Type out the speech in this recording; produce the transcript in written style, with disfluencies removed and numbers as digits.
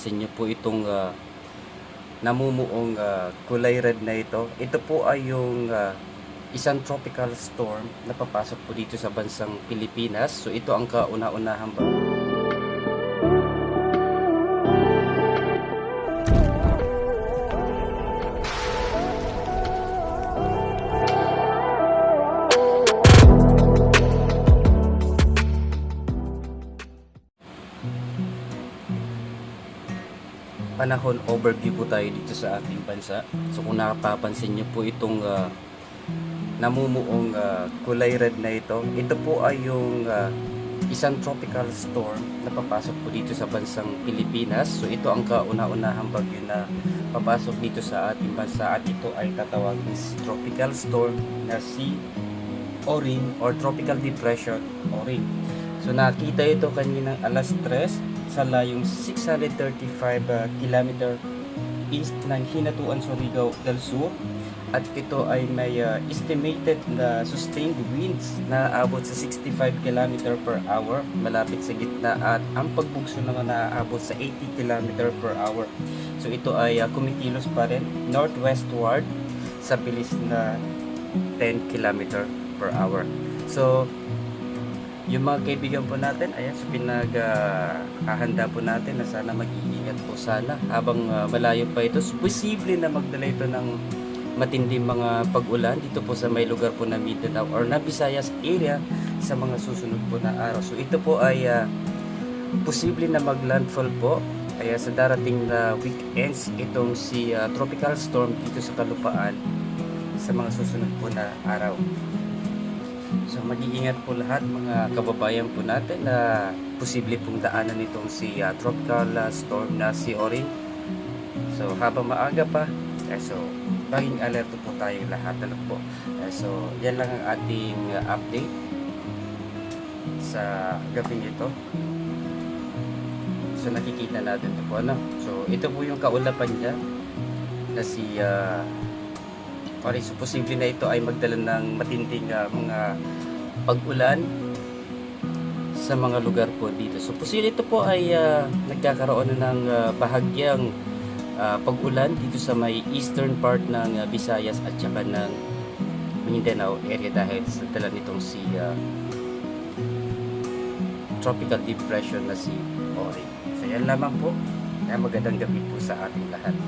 napapansin niyo po itong namumuong kulay red na ito. Ito po ay yung isang tropical storm na papasok po dito sa bansang Pilipinas. So ito ang kauna-unahang panahon overview po tayo dito sa ating bansa. So kung napapansin niyo po itong namumuong kulay red na ito po ay yung isang tropical storm na papasok po dito sa bansang Pilipinas. So ito ang kauna-unahang bagyo na papasok dito sa ating bansa at ito ay tatawagin tropical storm na si Orin or tropical depression Orin. So nakita ito kaninang alas 3 sa layong 635 km east ng Hinatuan, Surigao del Sur, at ito ay may estimated na sustained winds na aabot sa 65 km per hour malapit sa gitna, at ang pagbugso naman na aabot sa 80 km per hour. So ito ay kumikilos pa rin northwestward sa bilis na 10 km per hour. So yung mga kaibigan po natin, ayan, so pinag-hahanda po natin na sana mag-iingat po sana habang malayo pa ito. So, posible na magdala ito ng matinding mga pag-ulan dito po sa may lugar po na Mindanao or na Visayas area sa mga susunod po na araw. So ito po ay posible na mag-landfall po kaya sa darating na weekends itong si tropical storm dito sa kalupaan sa mga susunod po na araw. So mag-iingat po lahat mga kababayan po natin na posible pong daanan nitong si tropical storm na si Orin. So habang maaga pa, so maging alerto po tayo lahat na po. So yan lang ang ating update sa gabing ito. So nakikita natin ito po, ano. So ito po yung kaulapan niya na si Orin. So posible na ito ay magdala ng matinding mga pag-ulan sa mga lugar po dito. So posible ito po ay nagkakaroon ng bahagyang pag-ulan dito sa may eastern part ng Visayas at saka ng Mindanao area dahil sa dala nitong si tropical depression na si Orin. So yan lamang po. Magandang gabi po sa ating lahat.